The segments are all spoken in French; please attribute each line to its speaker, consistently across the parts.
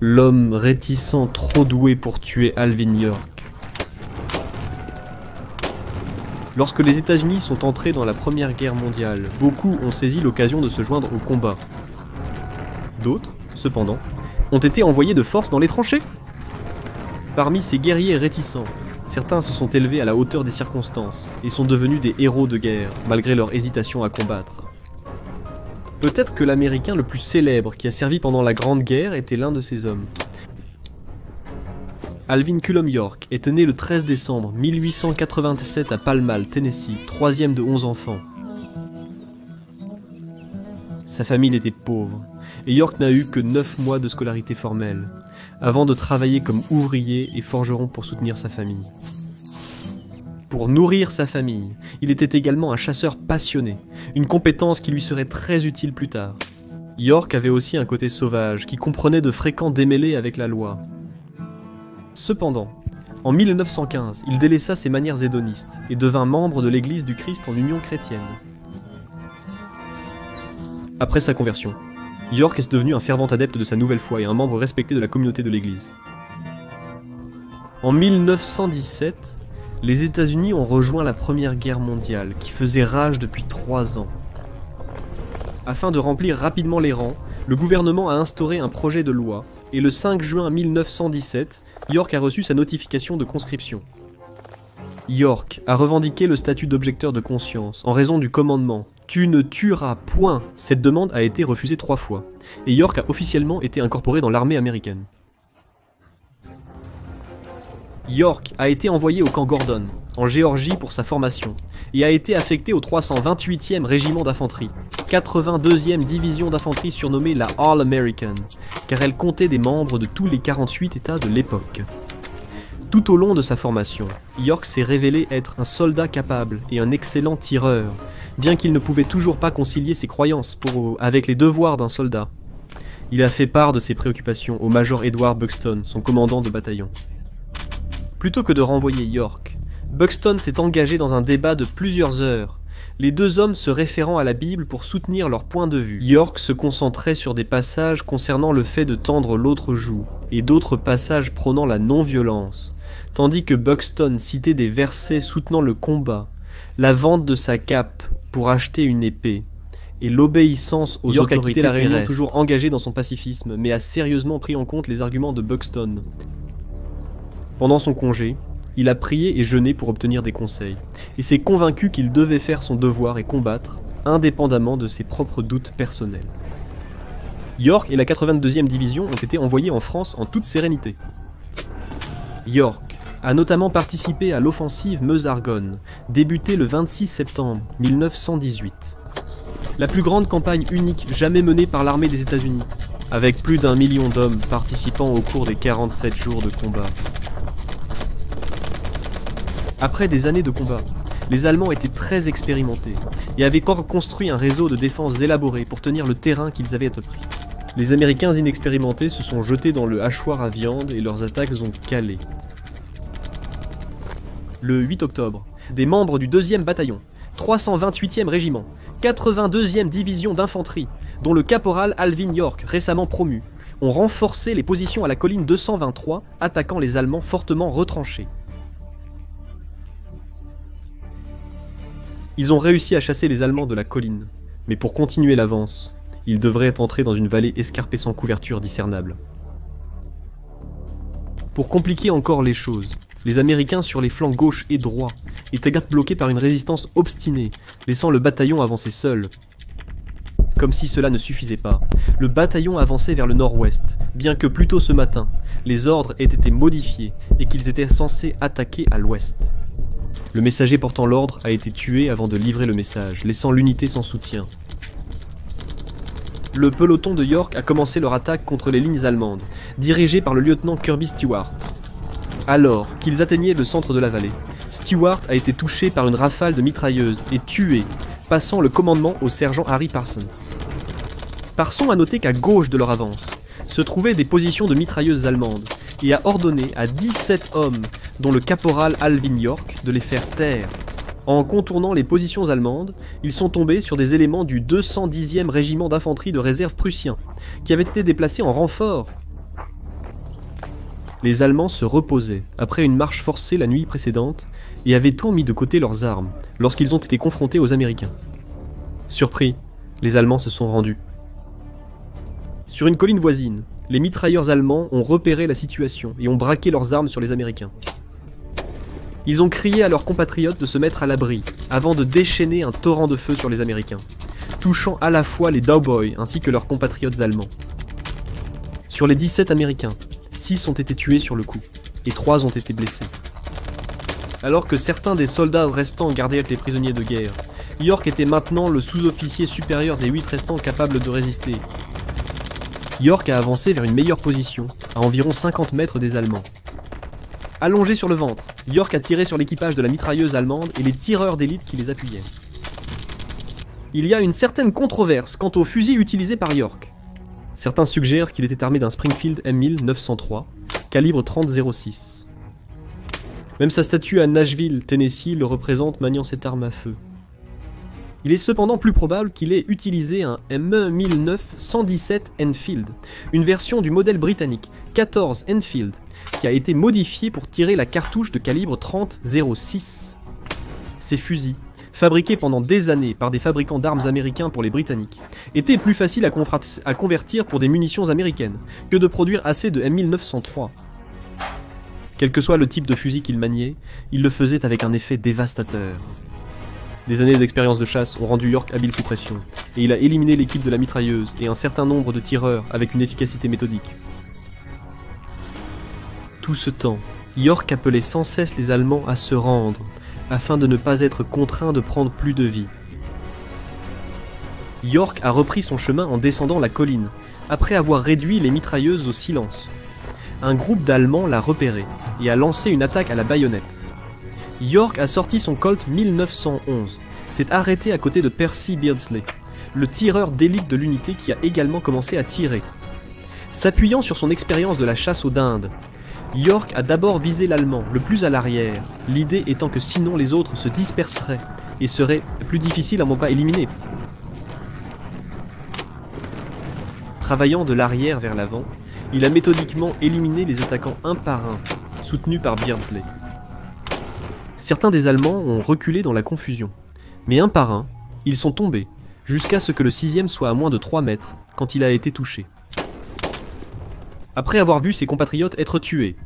Speaker 1: L'homme réticent trop doué pour tuer Alvin York. Lorsque les États-Unis sont entrés dans la Première Guerre mondiale, beaucoup ont saisi l'occasion de se joindre au combat. D'autres, cependant, ont été envoyés de force dans les tranchées. Parmi ces guerriers réticents, certains se sont élevés à la hauteur des circonstances et sont devenus des héros de guerre, malgré leur hésitation à combattre. Peut-être que l'Américain le plus célèbre qui a servi pendant la Grande Guerre était l'un de ces hommes. Alvin Cullom York était né le 13 décembre 1887 à Pall Mall, Tennessee, troisième de 11 enfants. Sa famille était pauvre, et York n'a eu que 9 mois de scolarité formelle, avant de travailler comme ouvrier et forgeron pour soutenir sa famille. Pour nourrir sa famille, il était également un chasseur passionné, une compétence qui lui serait très utile plus tard. York avait aussi un côté sauvage, qui comprenait de fréquents démêlés avec la loi. Cependant, en 1915, il délaissa ses manières hédonistes et devint membre de l'Église du Christ en Union chrétienne. Après sa conversion, York est devenu un fervent adepte de sa nouvelle foi et un membre respecté de la communauté de l'Église. En 1917, les États-Unis ont rejoint la Première Guerre mondiale, qui faisait rage depuis 3 ans. Afin de remplir rapidement les rangs, le gouvernement a instauré un projet de loi, et le 5 juin 1917, York a reçu sa notification de conscription. York a revendiqué le statut d'objecteur de conscience en raison du commandement « Tu ne tueras point ». Cette demande a été refusée 3 fois, et York a officiellement été incorporé dans l'armée américaine. York a été envoyé au camp Gordon, en Géorgie pour sa formation, et a été affecté au 328e régiment d'infanterie, 82e division d'infanterie surnommée la All-American, car elle comptait des membres de tous les 48 États de l'époque. Tout au long de sa formation, York s'est révélé être un soldat capable et un excellent tireur, bien qu'il ne pouvait toujours pas concilier ses croyances avec les devoirs d'un soldat. Il a fait part de ses préoccupations au major Edward Buxton, son commandant de bataillon. Plutôt que de renvoyer York, Buxton s'est engagé dans un débat de plusieurs heures, les deux hommes se référant à la Bible pour soutenir leur point de vue. York se concentrait sur des passages concernant le fait de tendre l'autre joue, et d'autres passages prônant la non-violence, tandis que Buxton citait des versets soutenant le combat, la vente de sa cape pour acheter une épée, et l'obéissance aux autorités. York a quitté la réunion toujours engagé dans son pacifisme, mais a sérieusement pris en compte les arguments de Buxton. Pendant son congé, il a prié et jeûné pour obtenir des conseils, et s'est convaincu qu'il devait faire son devoir et combattre, indépendamment de ses propres doutes personnels. York et la 82e division ont été envoyés en France en toute sérénité. York a notamment participé à l'offensive Meuse-Argonne, débutée le 26 septembre 1918. La plus grande campagne unique jamais menée par l'armée des États-Unis, avec plus d'1 million d'hommes participant au cours des 47 jours de combat. Après des années de combat, les Allemands étaient très expérimentés et avaient construit un réseau de défense élaboré pour tenir le terrain qu'ils avaient pris. Les Américains inexpérimentés se sont jetés dans le hachoir à viande et leurs attaques ont calé. Le 8 octobre, des membres du 2e bataillon, 328e régiment, 82e division d'infanterie, dont le caporal Alvin York, récemment promu, ont renforcé les positions à la colline 223, attaquant les Allemands fortement retranchés. Ils ont réussi à chasser les Allemands de la colline, mais pour continuer l'avance, ils devraient entrer dans une vallée escarpée sans couverture discernable. Pour compliquer encore les choses, les Américains sur les flancs gauche et droit étaient bloqués par une résistance obstinée, laissant le bataillon avancer seul. Comme si cela ne suffisait pas, le bataillon avançait vers le nord-ouest, bien que plus tôt ce matin, les ordres aient été modifiés et qu'ils étaient censés attaquer à l'ouest. Le messager portant l'ordre a été tué avant de livrer le message, laissant l'unité sans soutien. Le peloton de York a commencé leur attaque contre les lignes allemandes, dirigées par le lieutenant Kirby Stewart. Alors qu'ils atteignaient le centre de la vallée, Stewart a été touché par une rafale de mitrailleuses et tué, passant le commandement au sergent Harry Parsons. Parsons a noté qu'à gauche de leur avance se trouvaient des positions de mitrailleuses allemandes, et a ordonné à 17 hommes, dont le caporal Alvin York, de les faire taire. En contournant les positions allemandes, ils sont tombés sur des éléments du 210e régiment d'infanterie de réserve prussien, qui avaient été déplacés en renfort. Les Allemands se reposaient après une marche forcée la nuit précédente et avaient tant mis de côté leurs armes lorsqu'ils ont été confrontés aux Américains. Surpris, les Allemands se sont rendus. Sur une colline voisine, les mitrailleurs allemands ont repéré la situation et ont braqué leurs armes sur les Américains. Ils ont crié à leurs compatriotes de se mettre à l'abri avant de déchaîner un torrent de feu sur les Américains, touchant à la fois les Doughboys ainsi que leurs compatriotes allemands. Sur les 17 Américains, 6 ont été tués sur le coup et 3 ont été blessés. Alors que certains des soldats restants gardaient les prisonniers de guerre, York était maintenant le sous-officier supérieur des 8 restants capables de résister. York a avancé vers une meilleure position, à environ 50 mètres des Allemands. Allongé sur le ventre, York a tiré sur l'équipage de la mitrailleuse allemande et les tireurs d'élite qui les appuyaient. Il y a une certaine controverse quant au fusil utilisé par York. Certains suggèrent qu'il était armé d'un Springfield M1000 903, calibre 30-06. Même sa statue à Nashville, Tennessee, le représente maniant cette arme à feu. Il est cependant plus probable qu'il ait utilisé un M1009 117 Enfield, une version du modèle britannique 14 Enfield, qui a été modifiée pour tirer la cartouche de calibre 30-06. Ces fusils, fabriqués pendant des années par des fabricants d'armes américains pour les Britanniques, étaient plus faciles à convertir pour des munitions américaines que de produire assez de M1903. Quel que soit le type de fusil qu'il maniait, il le faisait avec un effet dévastateur. Des années d'expérience de chasse ont rendu York habile sous pression, et il a éliminé l'équipe de la mitrailleuse et un certain nombre de tireurs avec une efficacité méthodique. Tout ce temps, York appelait sans cesse les Allemands à se rendre, afin de ne pas être contraints de prendre plus de vie. York a repris son chemin en descendant la colline, après avoir réduit les mitrailleuses au silence. Un groupe d'Allemands l'a repéré, et a lancé une attaque à la baïonnette. York a sorti son Colt 1911, s'est arrêté à côté de Percy Beardsley, le tireur d'élite de l'unité qui a également commencé à tirer. S'appuyant sur son expérience de la chasse aux dindes, York a d'abord visé l'Allemand, le plus à l'arrière, l'idée étant que sinon les autres se disperseraient et seraient plus difficiles à ne pas éliminer. Travaillant de l'arrière vers l'avant, il a méthodiquement éliminé les attaquants un par un, soutenus par Beardsley. Certains des Allemands ont reculé dans la confusion, mais un par un, ils sont tombés, jusqu'à ce que le 6e soit à moins de 3 mètres, quand il a été touché. Après avoir vu ses compatriotes être tués,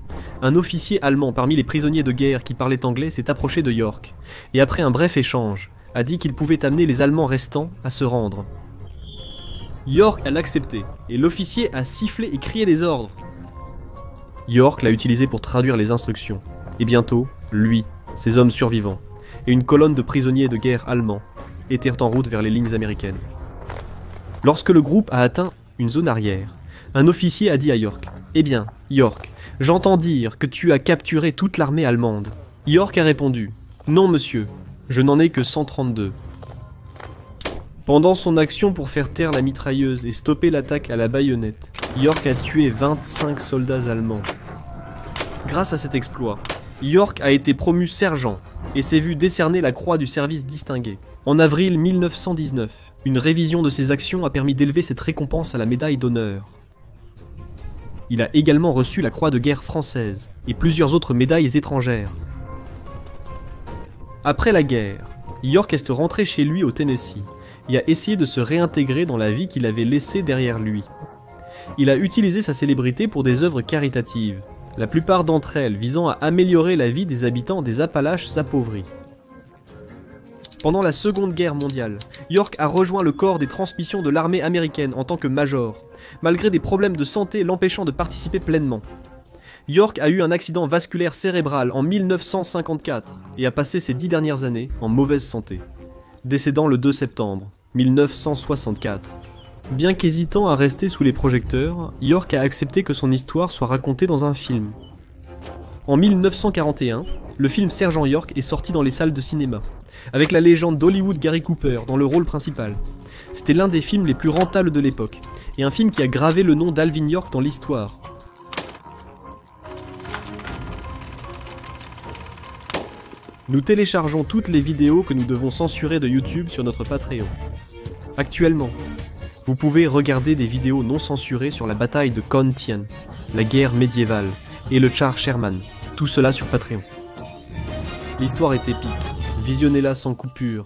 Speaker 1: un officier allemand parmi les prisonniers de guerre qui parlait anglais s'est approché de York, et après un bref échange, a dit qu'il pouvait amener les Allemands restants à se rendre. York a l'accepté, et l'officier a sifflé et crié des ordres. York l'a utilisé pour traduire les instructions, et bientôt, lui, ses hommes survivants, et une colonne de prisonniers de guerre allemands étaient en route vers les lignes américaines. Lorsque le groupe a atteint une zone arrière, un officier a dit à York « Eh bien, York, j'entends dire que tu as capturé toute l'armée allemande. » York a répondu « Non, monsieur, je n'en ai que 132. » Pendant son action pour faire taire la mitrailleuse et stopper l'attaque à la baïonnette, York a tué 25 soldats allemands. Grâce à cet exploit, York a été promu sergent et s'est vu décerner la croix du service distingué. En avril 1919, une révision de ses actions a permis d'élever cette récompense à la médaille d'honneur. Il a également reçu la croix de guerre française et plusieurs autres médailles étrangères. Après la guerre, York est rentré chez lui au Tennessee et a essayé de se réintégrer dans la vie qu'il avait laissée derrière lui. Il a utilisé sa célébrité pour des œuvres caritatives, la plupart d'entre elles visant à améliorer la vie des habitants des Appalaches appauvris. Pendant la Seconde Guerre mondiale, York a rejoint le corps des transmissions de l'armée américaine en tant que major, malgré des problèmes de santé l'empêchant de participer pleinement. York a eu un accident vasculaire cérébral en 1954 et a passé ses 10 dernières années en mauvaise santé, décédant le 2 septembre 1964. Bien qu'hésitant à rester sous les projecteurs, York a accepté que son histoire soit racontée dans un film. En 1941, le film Sergent York est sorti dans les salles de cinéma, avec la légende d'Hollywood Gary Cooper dans le rôle principal. C'était l'un des films les plus rentables de l'époque, et un film qui a gravé le nom d'Alvin York dans l'histoire. Nous téléchargeons toutes les vidéos que nous devons censurer de YouTube sur notre Patreon. Actuellement, vous pouvez regarder des vidéos non censurées sur la bataille de Con Tien, la guerre médiévale, et le Tsar Sherman. Tout cela sur Patreon. L'histoire est épique. Visionnez-la sans coupure,